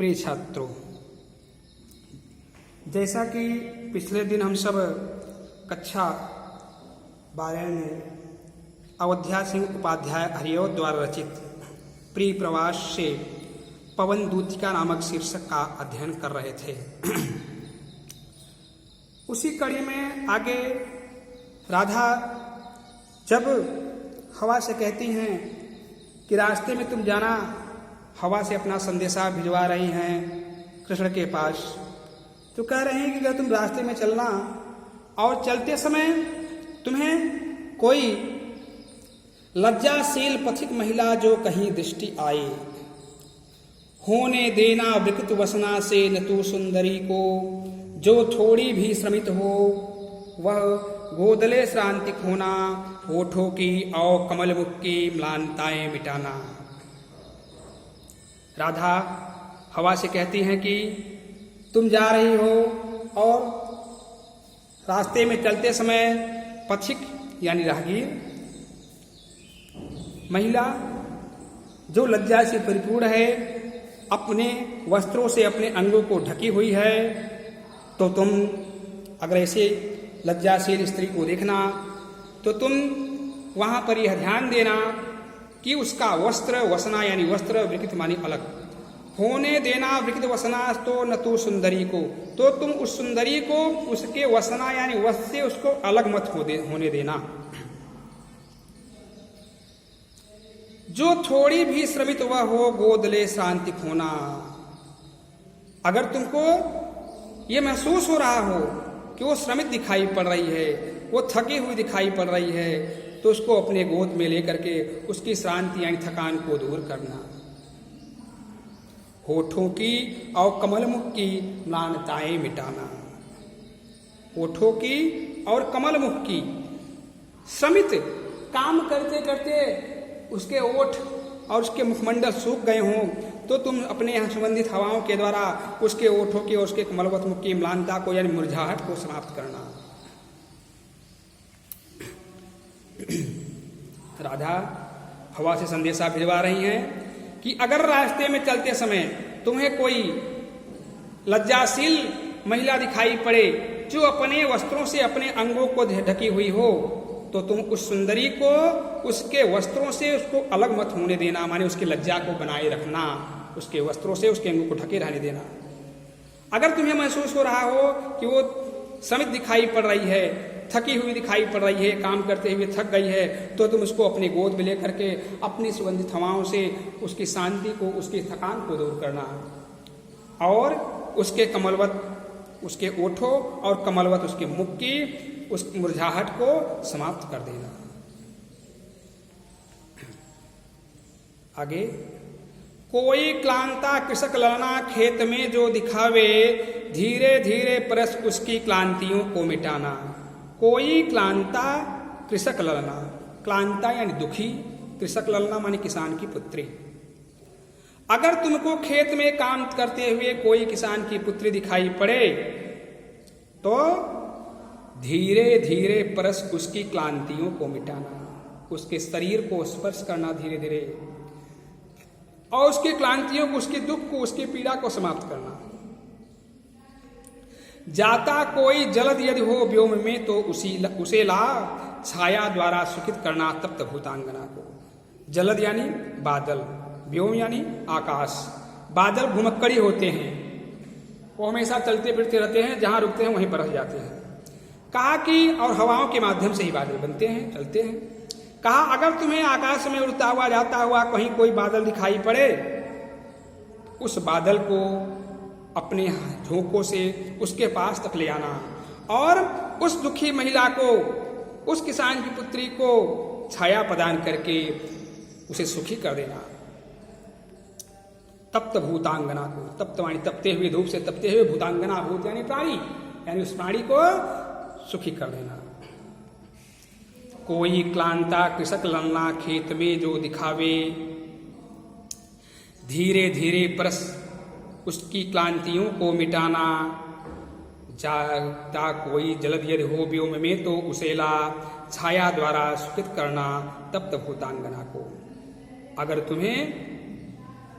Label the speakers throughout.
Speaker 1: प्रिय छात्रों, जैसा कि पिछले दिन हम सब कक्षा 12 में अवध्या सिंह उपाध्याय हरिओ द्वारा रचित प्रिय प्रवास से पवन दूतिका नामक शीर्षक का अध्ययन कर रहे थे। उसी कड़ी में आगे राधा जब हवा से कहती हैं कि रास्ते में तुम जाना, हवा से अपना संदेशा भिजवा रही हैं कृष्ण के पास, तो कह रहे हैं कि अगर तुम रास्ते में चलना और चलते समय तुम्हें कोई लज्जाशील पथिक महिला जो कहीं दृष्टि आए, होने देना विकृत वसना से न तू सुंदरी को, जो थोड़ी भी श्रमित हो वह गोदले श्रांतिक होना, होठों की और कमल मुख की म्लानताएं मिटाना। राधा हवा से कहती हैं कि तुम जा रही हो और रास्ते में चलते समय पथिक यानी राहगीर महिला जो लज्जा से परिपूर्ण है, अपने वस्त्रों से अपने अंगों को ढकी हुई है, तो तुम अगर ऐसे लज्जाशील स्त्री को देखना तो तुम वहां पर यह ध्यान देना कि उसका वस्त्र वसना यानी वस्त्र विकृत मानी अलग, होने देना विकृत वसना तो न तू सुंदरी को, तो तुम उस सुंदरी को उसके वसना यानी वस्त्र से उसको अलग मत होने देना। जो थोड़ी भी श्रमित वह हो गोदले शांतिक होना। अगर तुमको ये महसूस हो रहा हो कि वो श्रमित दिखाई पड़ रही है, वो थकी हुई दिखाई पड़ रही है, तो उसको अपने गोद में लेकर के उसकी श्रांति यानी थकान को दूर करना। होठों की और कमल मुख की म्लानताएं मिटाना। होठों की और कमल मुख की, श्रमित काम करते करते उसके ओठ और उसके मुखमंडल सूख गए हों, तो तुम अपने यहाँ सुगंधित हवाओं के द्वारा उसके ओठों की और उसके कमलवत मुख की म्लानता को यानी मुरझाहट को समाप्त करना। राधा हवा से संदेशा भिजवा रही हैं कि अगर रास्ते में चलते समय तुम्हें कोई लज्जाशील महिला दिखाई पड़े जो अपने वस्त्रों से अपने अंगों को ढकी हुई हो, तो तुम उस सुंदरी को उसके वस्त्रों से उसको अलग मत होने देना, माने उसकी लज्जा को बनाए रखना, उसके वस्त्रों से उसके अंगों को ढके रहने देना। अगर तुम्हें महसूस हो रहा हो कि वो श्रमित दिखाई पड़ रही है, थकी हुई दिखाई पड़ रही है, काम करते हुए थक गई है, तो तुम उसको अपने गोद में लेकर के अपनी सुगंधित हवाओं से उसकी शांति को, उसकी थकान को दूर करना और उसके कमलवत, उसके ओठों और कमलवत उसके मुख की उस मुरझाहट को समाप्त कर देना। आगे, कोई क्लांता कृषक ललना खेत में जो दिखावे, धीरे धीरे परस उसकी क्लांतियों को मिटाना। कोई क्लांता कृषक ललना, क्लांता यानी दुखी, कृषक ललना माने किसान की पुत्री। अगर तुमको खेत में काम करते हुए कोई किसान की पुत्री दिखाई पड़े, तो धीरे धीरे परस उसकी क्लांतियों को मिटाना, उसके शरीर को स्पर्श करना धीरे धीरे, और उसकी क्लांतियों को, उसके दुख को, उसकी पीड़ा को समाप्त करना। जाता कोई जलद यदि हो व्योम में तो उसे ला छाया द्वारा सुखित करना तप्त भूतांगना को। जलद यानी बादल, व्योम यानी आकाश। बादल घुमक्कड़ी होते हैं, वो हमेशा चलते फिरते रहते हैं, जहां रुकते हैं वहीं बरस जाते हैं। कहा कि और हवाओं के माध्यम से ही बादल बनते हैं, चलते हैं। कहा अगर तुम्हें आकाश में उड़ता हुआ जाता हुआ कहीं कोई बादल दिखाई पड़े, उस बादल को अपने झोंकों से उसके पास तक ले आना और उस दुखी महिला को, उस किसान की पुत्री को छाया प्रदान करके उसे सुखी कर देना। तप्त भूतांगना को, तप्त वाणी तपते हुए, धूप से तपते हुए, भूतांगना भूत यानी प्राणी, यानी उस प्राणी को सुखी कर देना। कोई क्लांता कृषक ललना खेत में जो दिखावे, धीरे धीरे परस उसकी क्लांतियों को मिटाना। जाता कोई जलद यदि हो व्योम में तो उसे ला छाया द्वारा सुखित करना तप्त भूतांगना को। अगर तुम्हें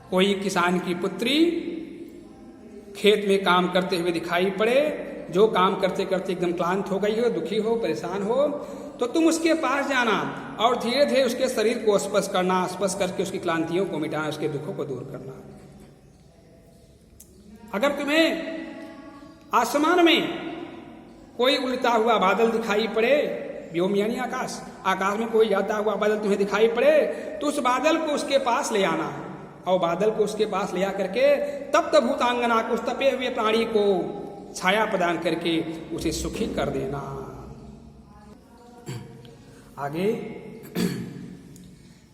Speaker 1: कोई किसान की पुत्री खेत में काम करते हुए दिखाई पड़े, जो काम करते करते एकदम क्लांत हो गई हो, दुखी हो, परेशान हो, तो तुम उसके पास जाना और धीरे धीरे उसके शरीर को स्पर्श करना, स्पर्श करके उसकी क्लांतियों को मिटाना, उसके दुखों को दूर करना। अगर तुम्हें आसमान में कोई उड़ता हुआ बादल दिखाई पड़े, व्योम यानी आकाश, आकाश में कोई जाता हुआ बादल तुम्हें दिखाई पड़े, तो उस बादल को उसके पास ले आना और बादल को उसके पास ले आ करके तप्त भूतांगना को, उस तपे हुए प्राणी को छाया प्रदान करके उसे सुखी कर देना। आगे,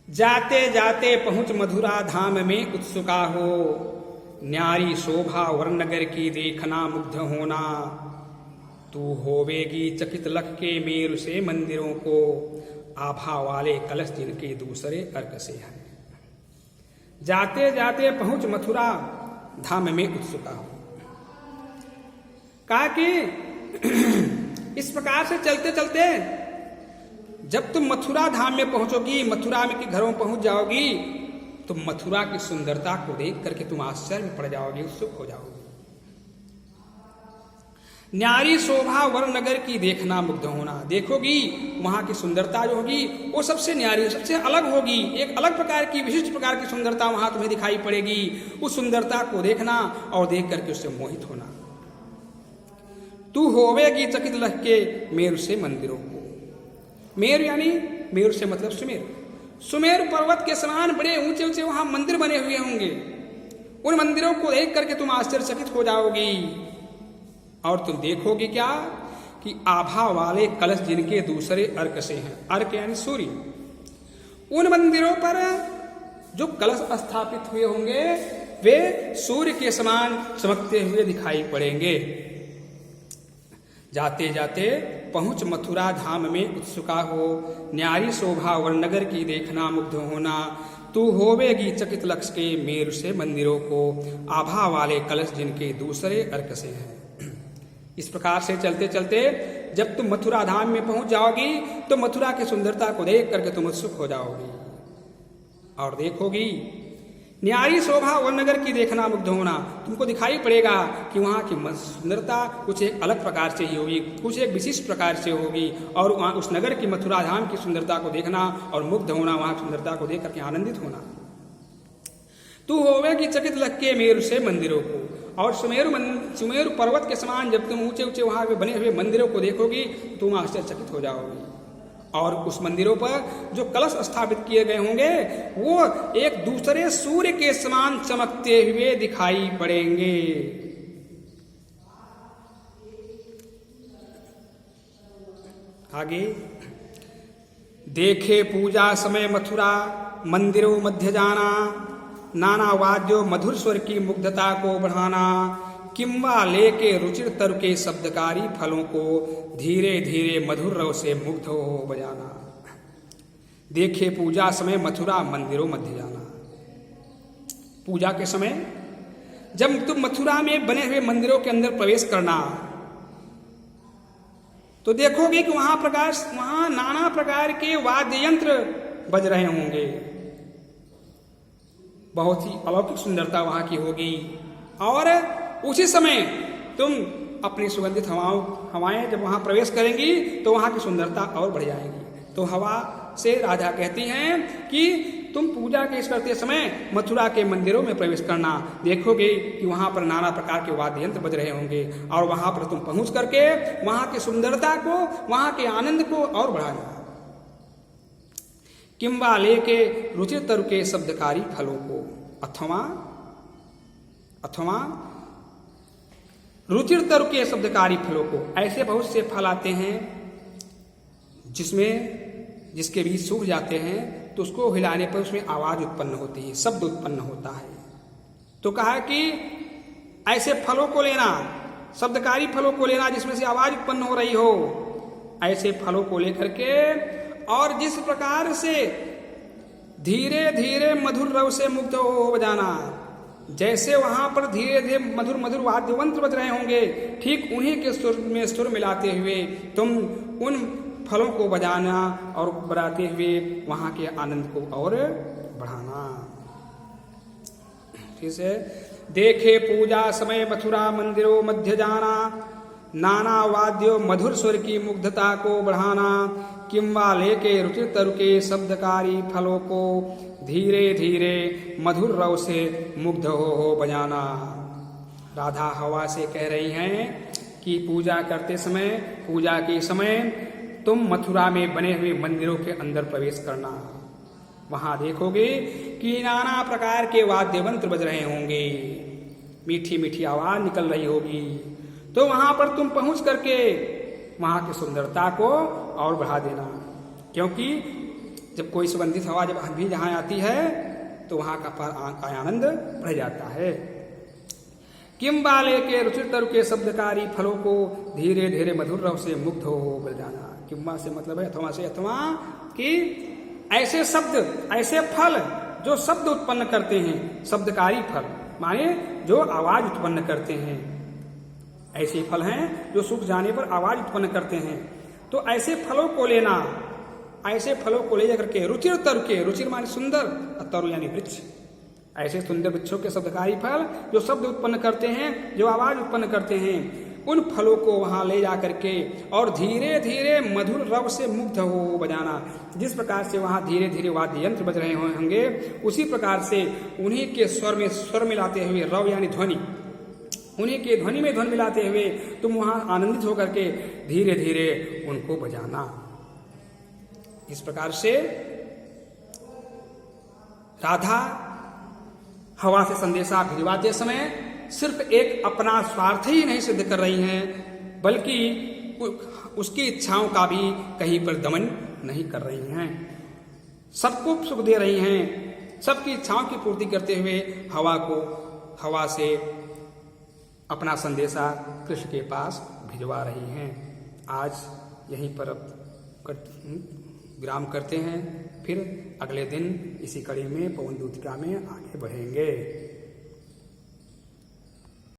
Speaker 1: जाते जाते पहुंच मथुरा धाम में उत्सुका हो, न्यारी शोभा वरनगर की देखना मुग्ध होना, तू होवेगी चकित लख के मेरु से मंदिरों को, आभा वाले कलश जिनके दूसरे अर्क से हैं। जाते जाते पहुंच मथुरा धाम में उत्सुका हो, कहा कि इस प्रकार से चलते चलते जब तुम मथुरा धाम में पहुंचोगी, मथुरा में के घरों पहुंच जाओगी, तो मथुरा की सुंदरता को देख करके तुम आश्चर्य में पड़ जाओगी, उत्सुक हो जाओगी। न्यारी शोभा वरनगर की देखना मुग्ध होना, देखोगी वहां की सुंदरता जो होगी वो सबसे न्यारी, सबसे अलग होगी, एक अलग प्रकार की, विशिष्ट प्रकार की सुंदरता वहां तुम्हें दिखाई पड़ेगी। उस सुंदरता को देखना और देख करके उससे मोहित होना। तू होवेगी चकित लख के मेरु से मंदिरों को, मेरु यानी मेरु से मतलब सुमेरु, सुमेरु पर्वत के समान बड़े ऊंचे ऊंचे वहां मंदिर बने हुए होंगे, उन मंदिरों को देख करके तुम आश्चर्यचकित हो जाओगी। और तुम देखोगे क्या कि आभा वाले कलश जिनके दूसरे अर्क से हैं, अर्क यानी सूर्य, उन मंदिरों पर जो कलश स्थापित हुए होंगे वे सूर्य के समान चमकते हुए दिखाई पड़ेंगे। जाते जाते पहुंच मथुरा धाम में उत्सुका हो, न्यारी शोभा वरनगर की देखना मुग्ध होना, तू होवेगी चकित लक्ष के मेरु से मंदिरों को, आभा वाले कलश जिनके दूसरे अर्क से हैं। इस प्रकार से चलते चलते जब तुम मथुरा धाम में पहुंच जाओगी तो मथुरा की सुंदरता को देख करके तुम उत्सुक हो जाओगी और देखोगी न्यारी शोभा वरनगर की देखना मुग्ध होना। तुमको दिखाई पड़ेगा कि वहां की सुंदरता कुछ एक अलग प्रकार से ही होगी, कुछ एक विशिष्ट प्रकार से होगी, और वहां उस नगर की मथुरा धाम की सुंदरता को देखना और मुग्ध होना, वहां की सुंदरता को देख करके आनंदित होना। तू होवेगी चकित लख के मेरु से मंदिरों को, और सुमेरु पर्वत के समान जब तुम ऊंचे ऊंचे वहां पे बने हुए मंदिरों को देखोगी तुम आश्चर्यचकित हो जाओगी। और उस मंदिरों पर जो कलश स्थापित किए गए होंगे वो एक दूसरे सूर्य के समान चमकते हुए दिखाई पड़ेंगे। आगे, देखे पूजा समय मथुरा मंदिरों मध्य जाना, नाना वाद्यों मधुर स्वर की मुग्धता को बढ़ाना, किंवा लेके रुचिर तरु के शब्दकारी फलों को धीरे धीरे मधुर रव से मुग्ध हो बजाना। देखे पूजा समय मथुरा मंदिरों मध्य जाना, पूजा के समय जब तुम मथुरा में बने हुए मंदिरों के अंदर प्रवेश करना तो देखोगे कि वहां नाना प्रकार के वाद्य यंत्र बज रहे होंगे, बहुत ही अलौकिक सुंदरता वहां की होगी। और उसी समय तुम अपनी सुगंधित हवाएं जब वहां प्रवेश करेंगी तो वहां की सुंदरता और बढ़ जाएगी। तो हवा से राधा कहती हैं कि तुम पूजा के करते समय मथुरा के मंदिरों में प्रवेश करना, देखोगे कि वहां पर नाना प्रकार के वाद्य यंत्र बज रहे होंगे, और वहां पर तुम पहुंच करके वहां की सुंदरता को, वहां के आनंद को और बढ़ाना। किंवा लेके रुचिर तरु के शब्दकारी फलों को, अथवा रुचिर तरु के शब्दकारी फलों को, ऐसे बहुत से फल आते हैं जिसके बीज सूख जाते हैं तो उसको हिलाने पर उसमें आवाज उत्पन्न होती है, शब्द उत्पन्न होता है। तो कहा कि ऐसे फलों को लेना, शब्दकारी फलों को लेना जिसमें से आवाज उत्पन्न हो रही हो, ऐसे फलों को लेकर के, और जिस प्रकार से धीरे धीरे मधुर रव से मुग्ध हो बजाना, जैसे वहां पर धीरे धीरे मधुर मधुर वाद्य यंत्र बज रहे होंगे, ठीक उन्हीं के सुर में सुर मिलाते हुए तुम उन फलों को बजाना और बढ़ाते हुए वहां के आनंद को और बढ़ाना। ठीक है। देखे पूजा समय मथुरा मंदिरों मध्य जाना, नाना वाद्यों मधुर स्वर की मुग्धता को बढ़ाना, किंवा लेके रुचिर तरुके शब्दकारी फलों को धीरे धीरे मधुर रव से मुग्ध हो बजाना। राधा हवा से कह रही हैं कि पूजा करते समय, पूजा के समय तुम मथुरा में बने हुए मंदिरों के अंदर प्रवेश करना। वहां देखोगे कि नाना प्रकार के वाद्य मंत्र बज रहे होंगे, मीठी मीठी आवाज निकल रही होगी। तो वहां पर तुम पहुंच करके वहां की सुंदरता को और बढ़ा देना, क्योंकि जब कोई सुगंधित हवा जब भी जहां आती है तो वहां का आनंद बढ़ जाता है। किंबा लेके रुचिर तरु के शब्दकारी फलों को धीरे धीरे मधुर रव से मुग्ध हो बज जाना। किंबा से मतलब है अथवा से, अथवा कि ऐसे शब्द, ऐसे फल जो शब्द उत्पन्न करते हैं, शब्दकारी फल माने जो आवाज उत्पन्न करते हैं, ऐसे फल हैं जो सूख जाने पर आवाज उत्पन्न करते हैं। तो ऐसे फलों को लेना, ऐसे फलों को ले जाकर के रुचिर तरु के, रुचिर माने सुंदर, तरु यानी वृक्ष, ऐसे सुंदर वृक्षों के शब्दकारी फल जो शब्द उत्पन्न करते हैं, जो आवाज उत्पन्न करते हैं, उन फलों को वहां ले जाकर के और धीरे धीरे मधुर रव से मुग्ध हो बजाना। जिस प्रकार से वहां धीरे धीरे वाद्य यंत्र बज रहे होंगे, उसी प्रकार से उन्हीं के स्वर में स्वर मिलाते हुए, रव यानी ध्वनि, उन्हीं के ध्वनि में ध्वनि मिलाते हुए तुम वहां आनंदित होकर के धीरे धीरे उनको बजाना। इस प्रकार से राधा हवा से संदेशा भिजवाते समय सिर्फ एक अपना स्वार्थ ही नहीं सिद्ध कर रही हैं, बल्कि उसकी इच्छाओं का भी कहीं पर दमन नहीं कर रही हैं। सबको सुख दे रही हैं, सबकी इच्छाओं की पूर्ति करते हुए हवा से अपना संदेशा कृष्ण के पास भिजवा रही हैं। आज यहीं पर विराम करते हैं, फिर अगले दिन इसी कड़ी में पवन दूतिका में आगे बढ़ेंगे।